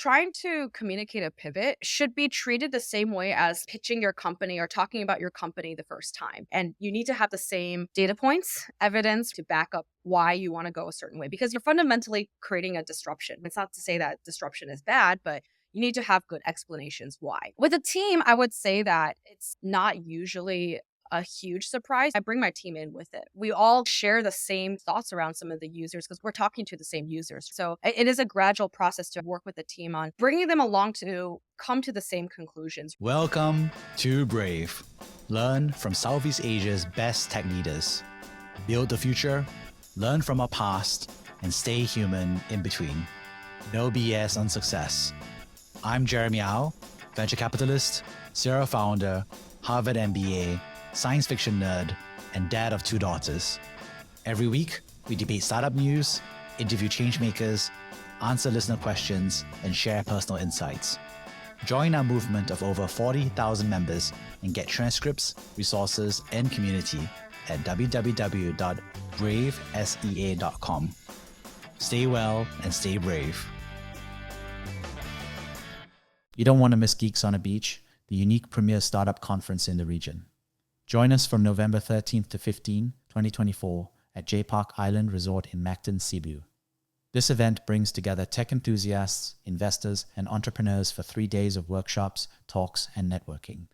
trying to communicate a pivot should be treated the same way as pitching your company or talking about your company the first time. And you need to have the same data points, evidence to back up why you want to go a certain way because you're fundamentally creating a disruption. It's not to say that disruption is bad, but you need to have good explanations why. With a team, I would say that it's not usually a huge surprise. I bring my team in with it. We all share the same thoughts around some of the users because we're talking to the same users. So it is a gradual process to work with the team on bringing them along to come to the same conclusions. Welcome to Brave. Learn from Southeast Asia's best tech leaders. Build the future, learn from our past, and stay human in between. No BS on success. I'm Jeremy Au, venture capitalist, serial founder, Harvard MBA, science fiction nerd, and dad of 2 daughters. Every week, we debate startup news, interview changemakers, answer listener questions, and share personal insights. Join our movement of over 40,000 members and get transcripts, resources, and community at www.bravesea.com. Stay well and stay brave. You don't want to miss Geeks on a Beach, the unique premier startup conference in the region. Join us from November 13th to 15, 2024 at J Park Island Resort in Mactan, Cebu. This event brings together tech enthusiasts, investors, and entrepreneurs for 3 days of workshops, talks, and networking.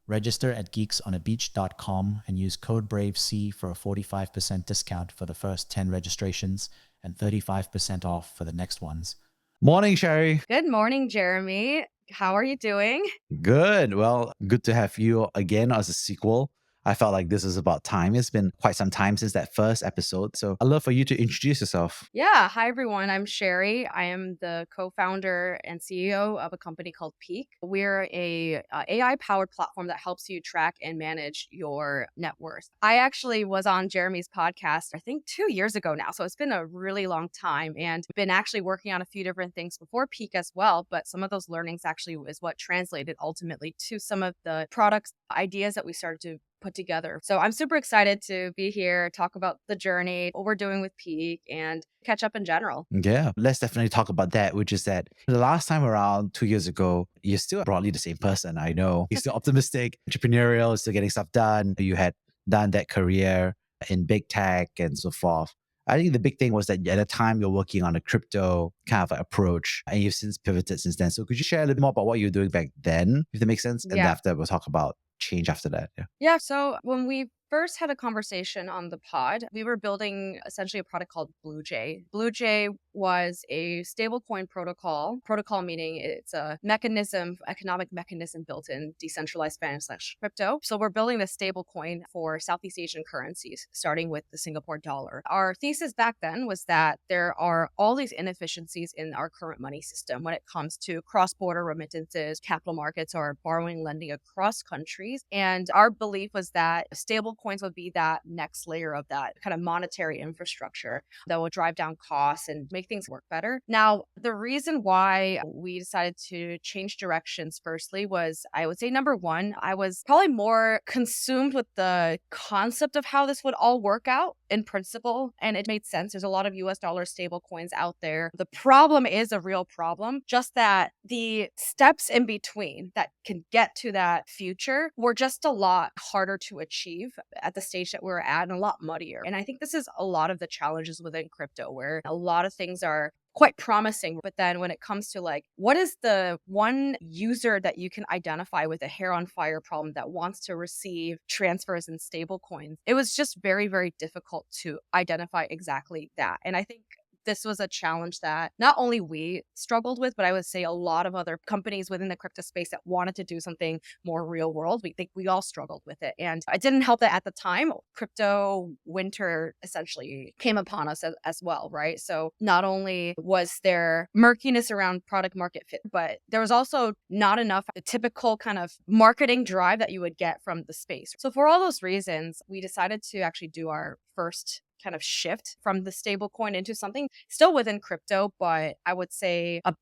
Register at geeksonabeach.com and use code BRAVEC for a 45% discount for the first 10 registrations and 35% off for the next ones. Morning, Sherry. Good morning, Jeremy. How are you doing? Good. Well, good to have you again as a sequel. I felt like this is about time. It's been quite some time since that first episode. So I'd love for you to introduce yourself. Yeah. Hi, everyone. I'm Sherry. I am the co-founder and CEO of a company called Peek. We're a AI-powered platform that helps you track and manage your net worth. I actually was on Jeremy's podcast, I think 2 years ago now. So it's been a really long time and been actually working on a few different things before Peek as well. But some of those learnings actually is what translated ultimately to some of the products ideas that we started to put together. So I'm super excited to be here, talk about the journey, what we're doing with Peek, and catch up in general. Yeah, let's definitely talk about that, which is that the last time around 2 years ago, you're still broadly the same person. I know you're still optimistic, entrepreneurial, still getting stuff done. You had done that career in big tech and so forth. I think the big thing was that at the time you're working on a crypto kind of approach and you've since pivoted since then. So could you share a little more about what you were doing back then, if that makes sense? And Yeah. after we'll talk about change after that. Yeah. Yeah. So when we first had a conversation on the pod, we were building essentially a product called BlueJ. BlueJ was a stablecoin protocol meaning it's a mechanism, economic mechanism built in decentralized finance / crypto. So we're building this stablecoin for Southeast Asian currencies, starting with the Singapore dollar. Our thesis back then was that there are all these inefficiencies in our current money system when it comes to cross-border remittances, capital markets, or borrowing, lending across countries. And our belief was that stablecoins would be that next layer of that kind of monetary infrastructure that will drive down costs and make things work better. Now, the reason why we decided to change directions firstly was, I would say, number one, I was probably more consumed with the concept of how this would all work out in principle. And it made sense. There's a lot of US dollar stable coins out there. The problem is a real problem, just that the steps in between that can get to that future were just a lot harder to achieve at the stage that we're at and a lot muddier. And I think this is a lot of the challenges within crypto, where a lot of things are quite promising. But then when it comes to like, what is the one user that you can identify with a hair on fire problem that wants to receive transfers in stable coins? It was just very, very difficult to identify exactly that. And I think this was a challenge that not only we struggled with, but I would say a lot of other companies within the crypto space that wanted to do something more real world. We think we all struggled with it. And it didn't help that at the time, crypto winter essentially came upon us as well, right? So not only was there murkiness around product market fit, but there was also not enough the typical kind of marketing drive that you would get from the space. So for all those reasons, we decided to actually do our first kind of shift from the stablecoin into something still within crypto, but I would say a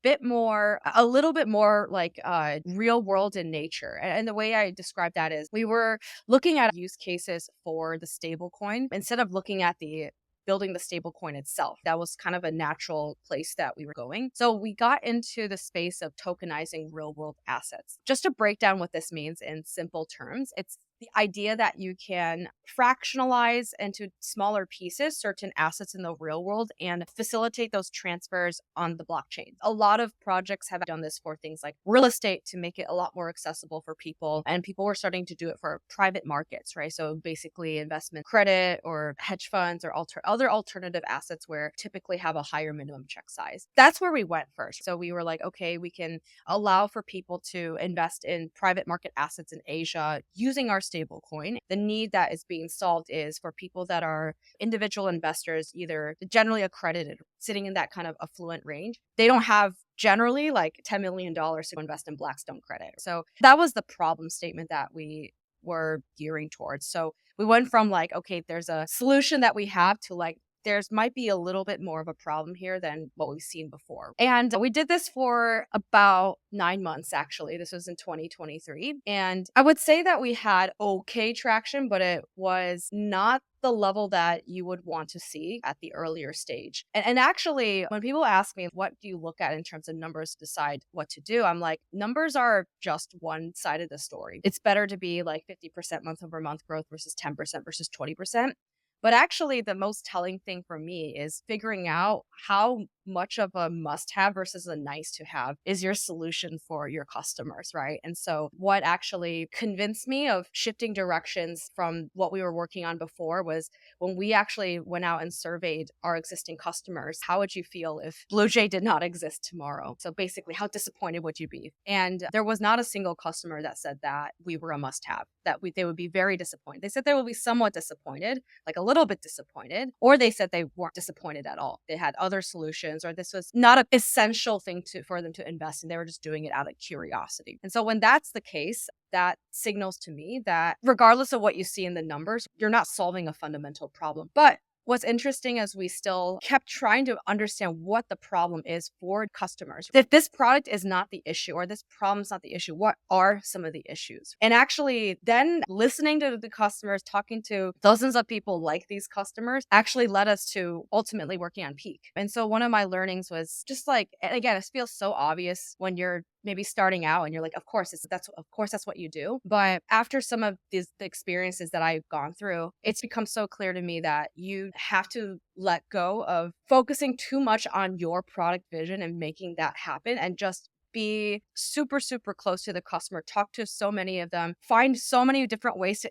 little bit more like real world in nature. And the way I describe that is we were looking at use cases for the stablecoin instead of looking at the building the stablecoin itself. That was kind of a natural place that we were going. So we got into the space of tokenizing real world assets. Just to break down what this means in simple terms, it's the idea that you can fractionalize into smaller pieces certain assets in the real world and facilitate those transfers on the blockchain. A lot of projects have done this for things like real estate to make it a lot more accessible for people. And people were starting to do it for private markets, right? So basically investment credit or hedge funds or other alternative assets where typically have a higher minimum check size. That's where we went first. So we were like, okay, we can allow for people to invest in private market assets in Asia using our stablecoin. The need that is being solved is for people that are individual investors, either generally accredited, sitting in that kind of affluent range. They don't have generally like $10 million to invest in Blackstone credit. So that was the problem statement that we were gearing towards. So we went from like, okay, there's a solution that we have to like, there's might be a little bit more of a problem here than what we've seen before. And we did this for about 9 months, actually. This was in 2023. And I would say that we had okay traction, but it was not the level that you would want to see at the earlier stage. And actually, when people ask me, what do you look at in terms of numbers to decide what to do? I'm like, numbers are just one side of the story. It's better to be like 50% month over month growth versus 10% versus 20%. But actually, the most telling thing for me is figuring out how much of a must have versus a nice to have is your solution for your customers, right? And so what actually convinced me of shifting directions from what we were working on before was when we actually went out and surveyed our existing customers, how would you feel if BlueJay did not exist tomorrow? So basically, how disappointed would you be? And there was not a single customer that said that we were a must have, they would be very disappointed. They said they would be somewhat disappointed, like a little bit disappointed, or they said they weren't disappointed at all. They had other solutions, or this was not an essential thing for them to invest in. They were just doing it out of curiosity. And so when that's the case, that signals to me that regardless of what you see in the numbers, you're not solving a fundamental problem. But what's interesting is we still kept trying to understand what the problem is for customers. If this product is not the issue or this problem is not the issue, what are some of the issues? And actually then listening to the customers, talking to dozens of people like these customers actually led us to ultimately working on Peek. And so one of my learnings was just like, and again, it feels so obvious when you're maybe starting out and you're like, of course that's what you do. But after some of the experiences that I've gone through, it's become so clear to me that you have to let go of focusing too much on your product vision and making that happen, and just be super, super close to the customer, talk to so many of them, find so many different ways to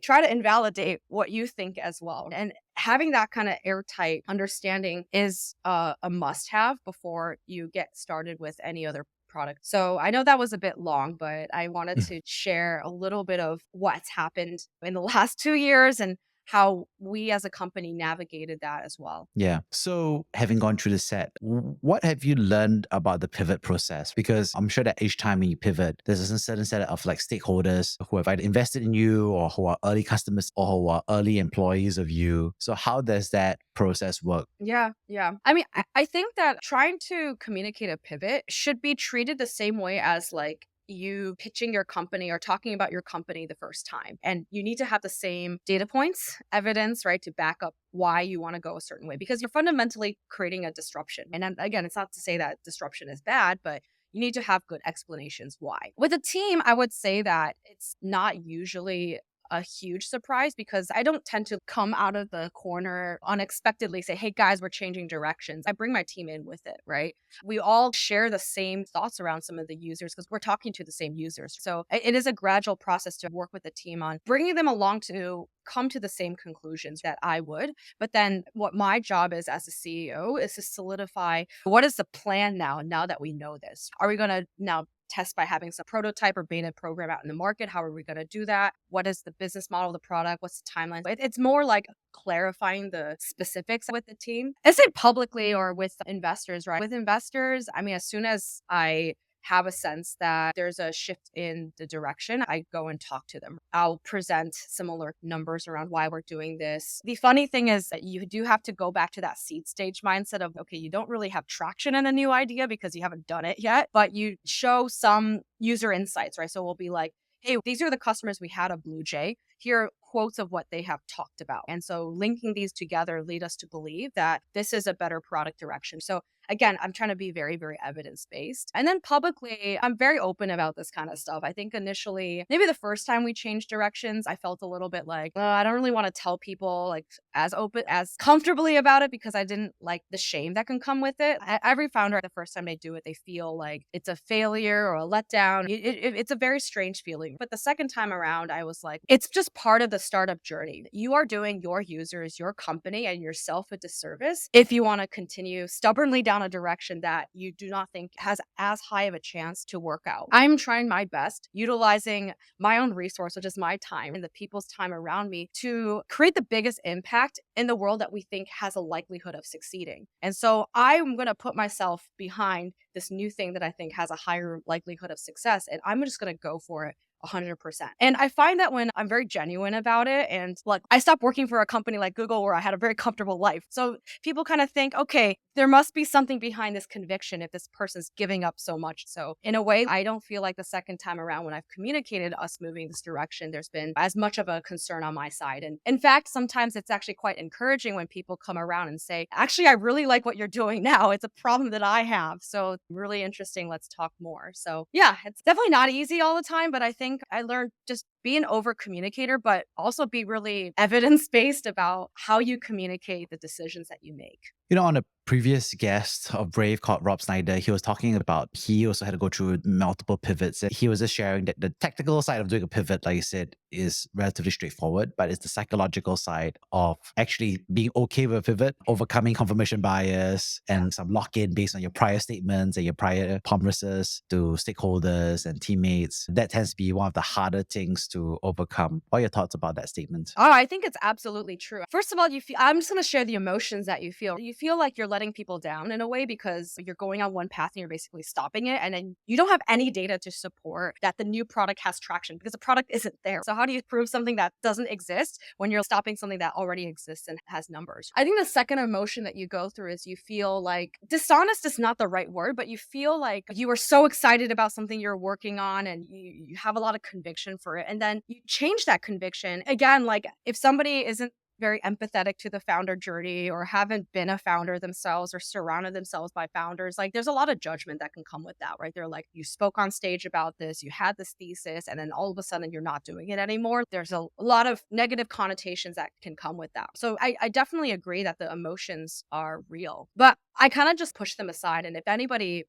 try to invalidate what you think as well. And having that kind of airtight understanding is a must have before you get started with any other product. So I know that was a bit long, but I wanted to share a little bit of what's happened in the last 2 years and how we as a company navigated that as well. Yeah. So, having gone through the set, what have you learned about the pivot process? Because I'm sure that each time when you pivot, there's a certain set of like stakeholders who have either invested in you or who are early customers or who are early employees of you. So, how does that process work? Yeah, yeah. I mean, I think that trying to communicate a pivot should be treated the same way as like you pitching your company or talking about your company the first time. And you need to have the same data points, evidence, right, to back up why you want to go a certain way, because you're fundamentally creating a disruption. And then, again, it's not to say that disruption is bad, but you need to have good explanations why. With a team, I would say that it's not usually a huge surprise, because I don't tend to come out of the corner unexpectedly say, hey guys, we're changing directions. I bring my team in with it, right? We all share the same thoughts around some of the users because we're talking to the same users. So it is a gradual process to work with the team on bringing them along to come to the same conclusions that I would. But then what my job is as a CEO is to solidify what is the plan now that we know this. Are we going to now test by having some prototype or beta program out in the market? How are we going to do that? What is the business model of the product? What's the timeline? It's more like clarifying the specifics with the team. I say publicly or with investors, right? With investors, I mean, as soon as I have a sense that there's a shift in the direction, I go and talk to them. I'll present similar numbers around why we're doing this. The funny thing is that you do have to go back to that seed stage mindset of, okay, you don't really have traction in a new idea because you haven't done it yet, but you show some user insights, right? So we'll be like, hey, these are the customers we had of BlueJay. Here are quotes of what they have talked about. And so linking these together lead us to believe that this is a better product direction. So again, I'm trying to be very, very evidence based. And then publicly, I'm very open about this kind of stuff. I think initially, maybe the first time we changed directions, I felt a little bit like, I don't really want to tell people like as open, as comfortably about it because I didn't like the shame that can come with it. Every founder, the first time they do it, they feel like it's a failure or a letdown. It's a very strange feeling. But the second time around, I was like, it's just part of the startup journey. You are doing your users, your company, and yourself a disservice if you want to continue stubbornly down a direction that you do not think has as high of a chance to work out. I'm trying my best, utilizing my own resource, which is my time and the people's time around me, to create the biggest impact in the world that we think has a likelihood of succeeding. And so I'm going to put myself behind this new thing that I think has a higher likelihood of success, and I'm just going to go for it 100%. And I find that when I'm very genuine about it, and like I stopped working for a company like Google where I had a very comfortable life. So people kind of think, okay, there must be something behind this conviction if this person's giving up so much. So in a way, I don't feel like the second time around when I've communicated us moving this direction, there's been as much of a concern on my side. And in fact, sometimes it's actually quite encouraging when people come around and say, actually, I really like what you're doing now. It's a problem that I have. So really interesting. Let's talk more. So yeah, it's definitely not easy all the time, but I think I learned just be an over communicator, but also be really evidence based about how you communicate the decisions that you make. On a previous guest of Brave called Rob Snyder, he was talking about he also had to go through multiple pivots. And he was just sharing that the technical side of doing a pivot, like you said, is relatively straightforward, but it's the psychological side of actually being okay with a pivot, overcoming confirmation bias and some lock-in based on your prior statements and your prior promises to stakeholders and teammates. That tends to be one of the harder things to overcome. What are your thoughts about that statement? Oh, I think it's absolutely true. First of all, I'm just going to share the emotions that you feel. You feel like you're letting people down in a way because you're going on one path and you're basically stopping it. And then you don't have any data to support that the new product has traction because the product isn't there. So how do you prove something that doesn't exist when you're stopping something that already exists and has numbers? I think the second emotion that you go through is you feel like dishonest is not the right word, but you feel like you are so excited about something you're working on and you have a lot of conviction for it. And then you change that conviction. Again, like if somebody isn't very empathetic to the founder journey or haven't been a founder themselves or surrounded themselves by founders, like there's a lot of judgment that can come with that, right? They're like, you spoke on stage about this, you had this thesis, and then all of a sudden you're not doing it anymore. There's a lot of negative connotations that can come with that. So I definitely agree that the emotions are real, but I kind of just push them aside. And if anybody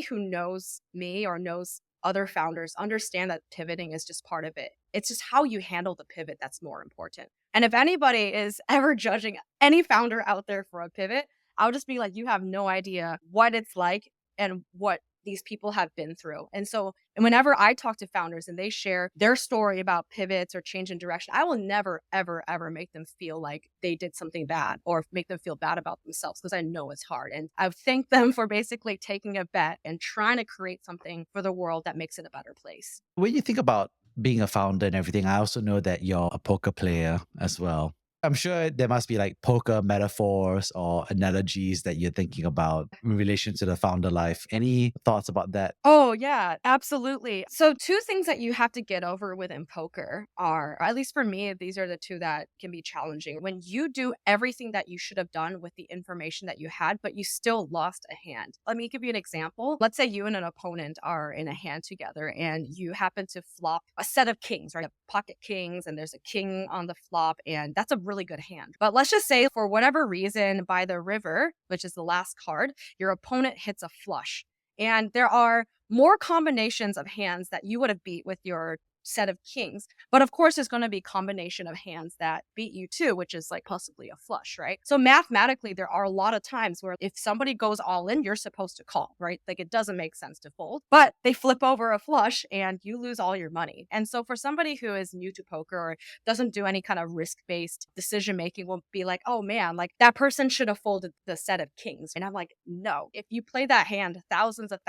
who knows me or knows other founders understand that pivoting is just part of it. It's just how you handle the pivot that's more important. And if anybody is ever judging any founder out there for a pivot, I'll just be like, you have no idea what it's like and what these people have been through. And so whenever I talk to founders and they share their story about pivots or change in direction, I will never, ever, ever make them feel like they did something bad or make them feel bad about themselves because I know it's hard. And I thank them for basically taking a bet and trying to create something for the world that makes it a better place. When you think about being a founder and everything, I also know that you're a poker player as well. I'm sure there must be like poker metaphors or analogies that you're thinking about in relation to the founder life. Any thoughts about that? Oh, yeah, absolutely. So, two things that you have to get over within poker are, at least for me, these are the two that can be challenging. When you do everything that you should have done with the information that you had, but you still lost a hand. Let me give you an example. Let's say you and an opponent are in a hand together and you happen to flop a set of kings, right? Pocket kings, and there's a king on the flop, and that's a really good hand. But let's just say for whatever reason, by the river, which is the last card, your opponent hits a flush. And there are more combinations of hands that you would have beat with your set of kings. But of course, there's going to be a combination of hands that beat you too, which is like possibly a flush, right? So mathematically, there are a lot of times where if somebody goes all in, you're supposed to call, right? Like it doesn't make sense to fold, but they flip over a flush and you lose all your money. And so for somebody who is new to poker or doesn't do any kind of risk-based decision making, will be like, oh man, like that person should have folded the set of kings. And I'm like, no, if you play that hand thousands of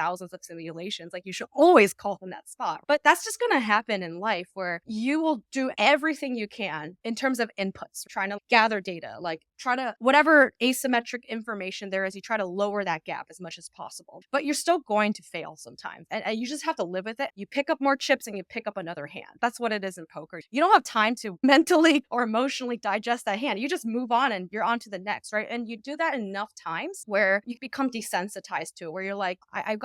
simulations, like you should always call in that spot. But that's just going to happen in life where you will do everything you can in terms of inputs, trying to gather data, like try to, whatever asymmetric information there is, you try to lower that gap as much as possible. But you're still going to fail sometimes. And you just have to live with it. You pick up more chips and you pick up another hand. That's what it is in poker. You don't have time to mentally or emotionally digest that hand. You just move on and you're on to the next, right? And you do that enough times where you become desensitized to it, where you're like, I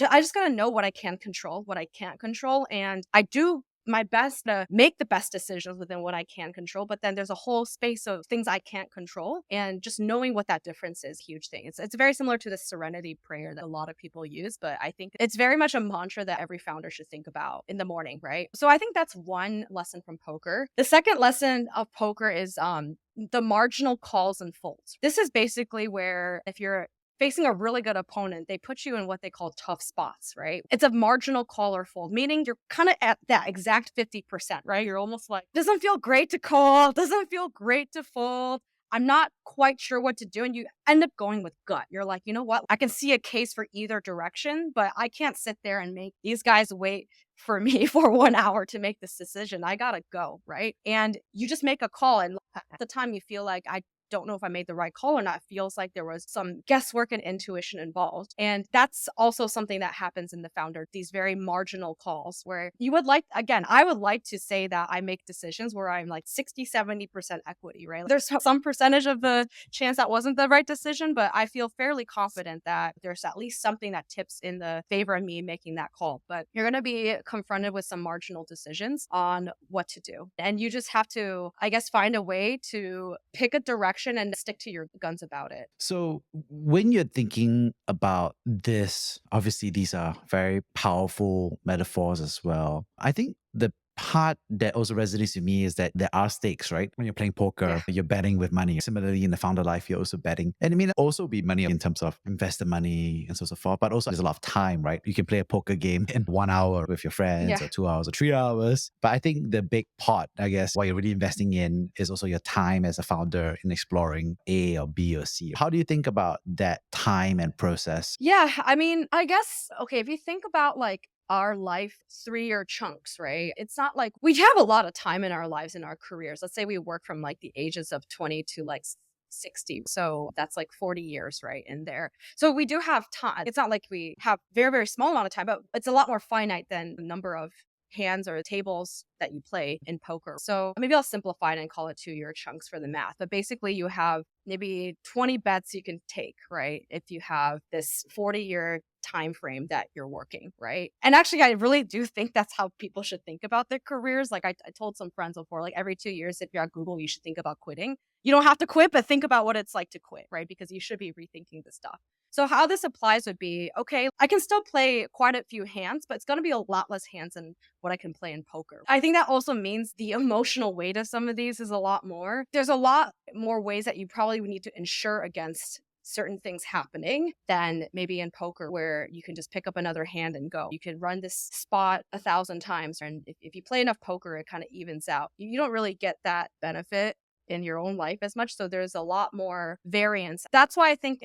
just gotta know what I can control, what I can't control. And I do my best to make the best decisions within what I can control. But then there's a whole space of things I can't control. And just knowing what that difference is, huge thing. It's very similar to the serenity prayer that a lot of people use, but I think it's very much a mantra that every founder should think about in the morning, right? So I think that's one lesson from poker. The second lesson of poker is the marginal calls and folds. This is basically where if you're facing a really good opponent, they put you in what they call tough spots, right? It's a marginal call or fold, meaning you're kind of at that exact 50%, right? You're almost like, doesn't feel great to call, doesn't feel great to fold. I'm not quite sure what to do. And you end up going with gut. You're like, you know what? I can see a case for either direction, but I can't sit there and make these guys wait for me for 1 hour to make this decision. I gotta go, right? And you just make a call. And at the time you feel like, I don't know if I made the right call or not. It feels like there was some guesswork and intuition involved. And that's also something that happens in the founder, these very marginal calls where you would like, again, I would like to say that I make decisions where I'm like 60, 70% equity, right? There's some percentage of the chance that wasn't the right decision, but I feel fairly confident that there's at least something that tips in the favor of me making that call. But you're going to be confronted with some marginal decisions on what to do. And you just have to, I guess, find a way to pick a direction and stick to your guns about it. So, when you're thinking about this, obviously these are very powerful metaphors as well. I think the part that also resonates with me is that there are stakes, right? When you're playing poker, Yeah. you're betting with money. Similarly, in the founder life, you're also betting. And it may also be money in terms of investor money and so on and so forth, but also there's a lot of time, right? You can play a poker game in 1 hour with your friends Yeah. or 2 hours or 3 hours. But I think the big part, I guess, what you're really investing in is also your time as a founder in exploring A or B or C. How do you think about that time and process? Yeah. I mean, I guess, okay, if you think about like our life 3 year chunks, right? It's not like we have a lot of time in our lives, in our careers. Let's say we work from like the ages of 20 to like 60. So that's like 40 years, right? In there. So we do have time. It's not like we have very, very small amount of time, but it's a lot more finite than the number of hands or tables that you play in poker. So maybe I'll simplify it and call it 2 year chunks for the math. But basically you have maybe 20 bets you can take, right? If you have this 40-year time frame that you're working, right? And actually I really do think that's how people should think about their careers. Like I told some friends before, like every 2 years, if you're at Google, you should think about quitting. You don't have to quit, but think about what it's like to quit, right? Because you should be rethinking this stuff. So how this applies would be, okay, I can still play quite a few hands, but it's going to be a lot less hands than what I can play in poker. I think that also means the emotional weight of some of these is a lot more. There's a lot more ways that you probably would need to insure against certain things happening than maybe in poker where you can just pick up another hand and go. You can run this spot 1,000 times. And if you play enough poker, it kind of evens out. You don't really get that benefit in your own life as much. So there's a lot more variance. That's why I think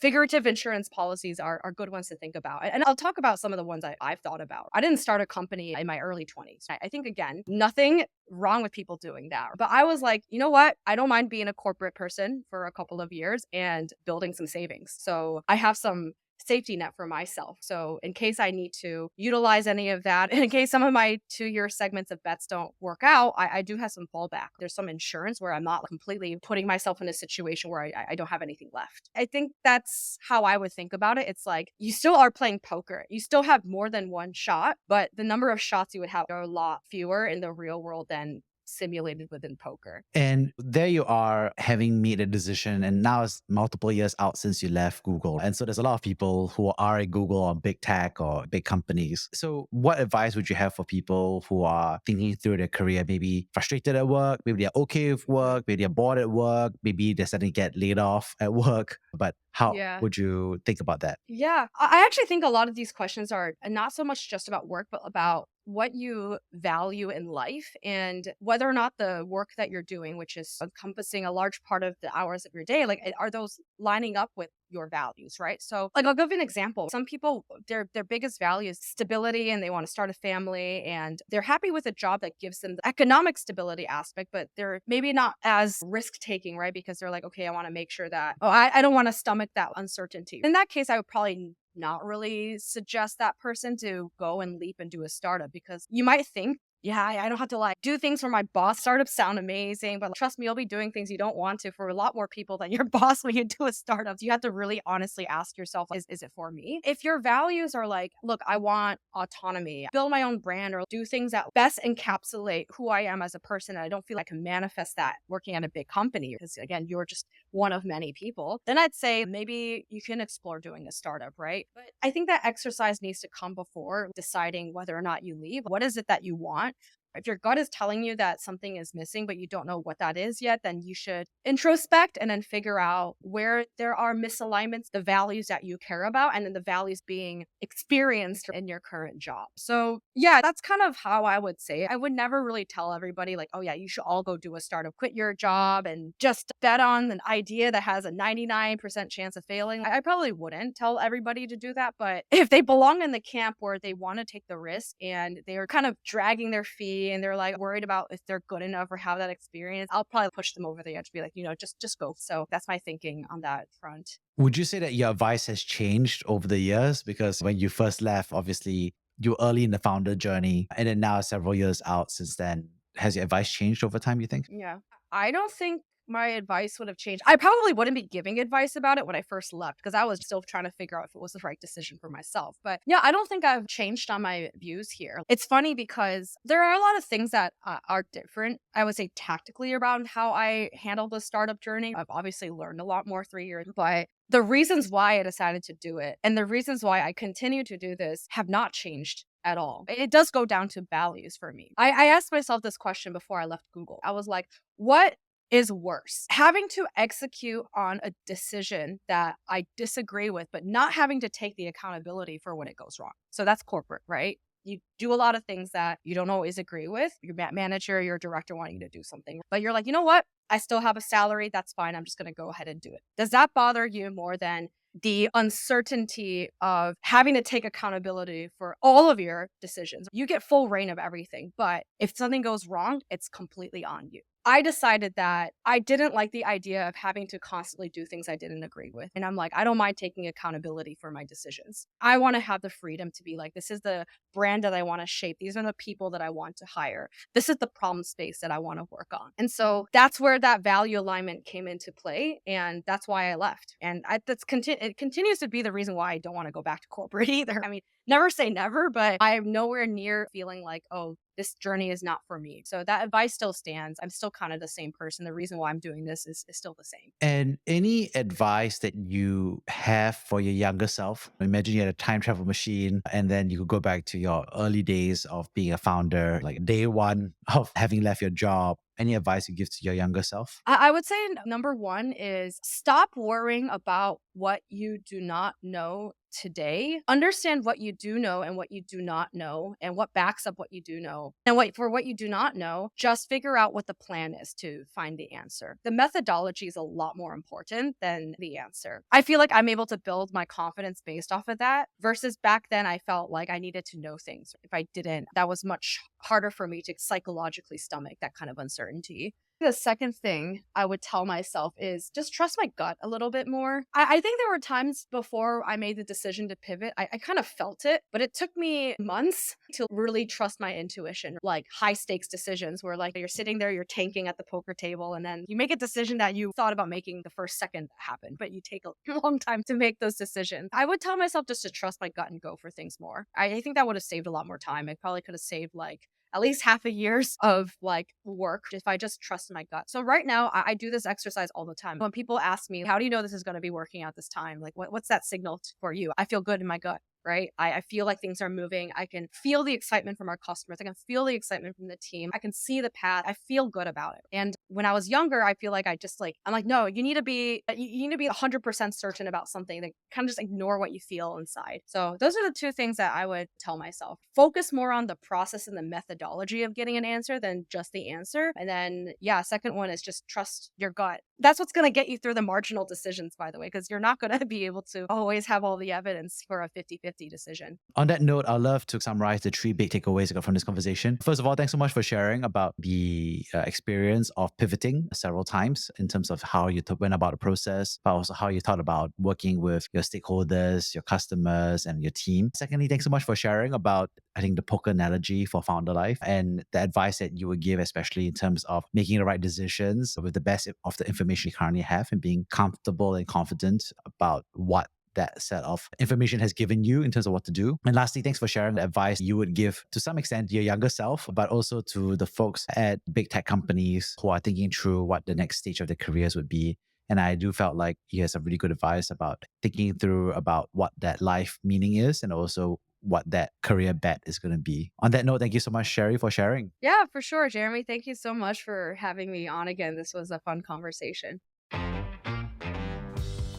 figurative insurance policies are good ones to think about. And I'll talk about some of the ones I've thought about. I didn't start a company in my early 20s. I think, again, nothing wrong with people doing that. But I was like, you know what? I don't mind being a corporate person for a couple of years and building some savings. So I have some safety net for myself. So in case I need to utilize any of that, in case some of my 2 year segments of bets don't work out, I do have some fallback. There's some insurance where I'm not completely putting myself in a situation where I don't have anything left. I think that's how I would think about it. It's like you still are playing poker. You still have more than one shot, but the number of shots you would have are a lot fewer in the real world than simulated within poker. And there you are having made a decision, and now it's multiple years out since you left Google. And so there's a lot of people who are at Google or big tech or big companies. So what advice would you have for people who are thinking through their career, maybe frustrated at work, maybe they're okay with work, maybe they're bored at work, maybe they're starting to get laid off at work, but how Yeah. would you think about that? Yeah, I actually think a lot of these questions are not so much just about work, but about what you value in life and whether or not the work that you're doing, which is encompassing a large part of the hours of your day, like are those lining up with your values, right? So like I'll give you an example. Some people, their biggest value is stability and they want to start a family and they're happy with a job that gives them the economic stability aspect, but they're maybe not as risk taking, right? Because they're like, okay, I want to make sure that, oh, I don't want to stomach that uncertainty. In that case, I would probably not really suggest that person to go and leap and do a startup because you might think, yeah, I don't have to like do things for my boss. Startups sound amazing, but trust me, you'll be doing things you don't want to for a lot more people than your boss when you do a startup. So you have to really honestly ask yourself, is it for me? If your values are like, look, I want autonomy, build my own brand or do things that best encapsulate who I am as a person, and I don't feel like I can manifest that working at a big company because again, you're just one of many people, then I'd say maybe you can explore doing a startup, right? But I think that exercise needs to come before deciding whether or not you leave. What is it that you want? If your gut is telling you that something is missing, but you don't know what that is yet, then you should introspect and then figure out where there are misalignments, the values that you care about, and then the values being experienced in your current job. So yeah, that's kind of how I would say it. I would never really tell everybody like, oh yeah, you should all go do a startup, quit your job and just bet on an idea that has a 99% chance of failing. I probably wouldn't tell everybody to do that. But if they belong in the camp where they want to take the risk and they're kind of dragging their feet and they're like worried about if they're good enough or have that experience, I'll probably push them over the edge, be like, just go. So that's my thinking on that front. Would you say that your advice has changed over the years? Because when you first left, obviously you're early in the founder journey, and then now several years out since then. Has your advice changed over time, you think? Yeah. I don't think my advice would have changed. I probably wouldn't be giving advice about it when I first left because I was still trying to figure out if it was the right decision for myself. But yeah, I don't think I've changed on my views here. It's funny because there are a lot of things that are different, I would say, tactically around how I handle the startup journey. I've obviously learned a lot more 3 years, but the reasons why I decided to do it and the reasons why I continue to do this have not changed at all. It does go down to values for me. I asked myself this question before I left Google. I was like, what is worse? Having to execute on a decision that I disagree with, but not having to take the accountability for when it goes wrong. So that's corporate, right? You do a lot of things that you don't always agree with. Your manager, your director want you to do something, but you're like, you know what? I still have a salary. That's fine. I'm just going to go ahead and do it. Does that bother you more than the uncertainty of having to take accountability for all of your decisions? You get full reign of everything, but if something goes wrong, it's completely on you. I decided that I didn't like the idea of having to constantly do things I didn't agree with. And I'm like, I don't mind taking accountability for my decisions. I want to have the freedom to be like, this is the brand that I want to shape. These are the people that I want to hire. This is the problem space that I want to work on. And so that's where that value alignment came into play. And that's why I left. And it continues to be the reason why I don't want to go back to corporate either. I mean, never say never, but I'm nowhere near feeling like, oh, this journey is not for me. So that advice still stands. I'm still kind of the same person. The reason why I'm doing this is still the same. And any advice that you have for your younger self? Imagine you had a time travel machine and then you could go back to your early days of being a founder, like day one of having left your job. Any advice you give to your younger self? I would say number one is stop worrying about what you do not know today. Understand what you do know and what you do not know and what backs up what you do know. And for what you do not know, just figure out what the plan is to find the answer. The methodology is a lot more important than the answer. I feel like I'm able to build my confidence based off of that versus back then I felt like I needed to know things. If I didn't, that was much harder for me to psychologically stomach that kind of uncertainty. The second thing I would tell myself is just trust my gut a little bit more. I think there were times before I made the decision to pivot. I kind of felt it, but it took me months to really trust my intuition. Like high stakes decisions where like you're sitting there, you're tanking at the poker table, and then you make a decision that you thought about making the first second that happened, but you take a long time to make those decisions. I would tell myself just to trust my gut and go for things more. I think that would have saved a lot more time. I probably could have saved like at least half a year's of like work if I just trust my gut. So right now I do this exercise all the time. When people ask me, how do you know this is going to be working out this time? Like what's that signal for you? I feel good in my gut. Right? I feel like things are moving. I can feel the excitement from our customers. I can feel the excitement from the team. I can see the path. I feel good about it. And when I was younger, I feel like I'm like, no, you need to be 100% certain about something. Like kind of just ignore what you feel inside. So those are the two things that I would tell myself. Focus more on the process and the methodology of getting an answer than just the answer. And then, yeah, second one is just trust your gut That's what's going to get you through the marginal decisions, by the way, because you're not going to be able to always have all the evidence for a 50-50 decision. On that note, I'd love to summarize the 3 big takeaways I got from this conversation. First of all, thanks so much for sharing about the experience of pivoting several times in terms of how you went about the process, but also how you thought about working with your stakeholders, your customers, and your team. Secondly, thanks so much for sharing about, I think, the poker analogy for founder life and the advice that you would give, especially in terms of making the right decisions with the best of the information you currently have and being comfortable and confident about what that set of information has given you in terms of what to do. And lastly, thanks for sharing the advice you would give to some extent to your younger self, but also to the folks at big tech companies who are thinking through what the next stage of their careers would be. And I do felt like you had some really good advice about thinking through about what that life meaning is and also what that career bet is going to be. On that note, thank you so much, Sherry, for sharing. Yeah, for sure, Jeremy. Thank you so much for having me on again. This was a fun conversation.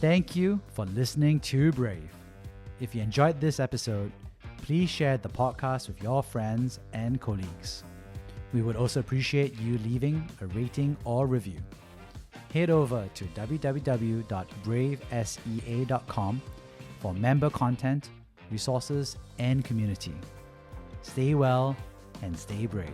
Thank you for listening to Brave. If you enjoyed this episode, please share the podcast with your friends and colleagues. We would also appreciate you leaving a rating or review. Head over to www.bravesea.com for member content, resources, and community. Stay well and stay brave.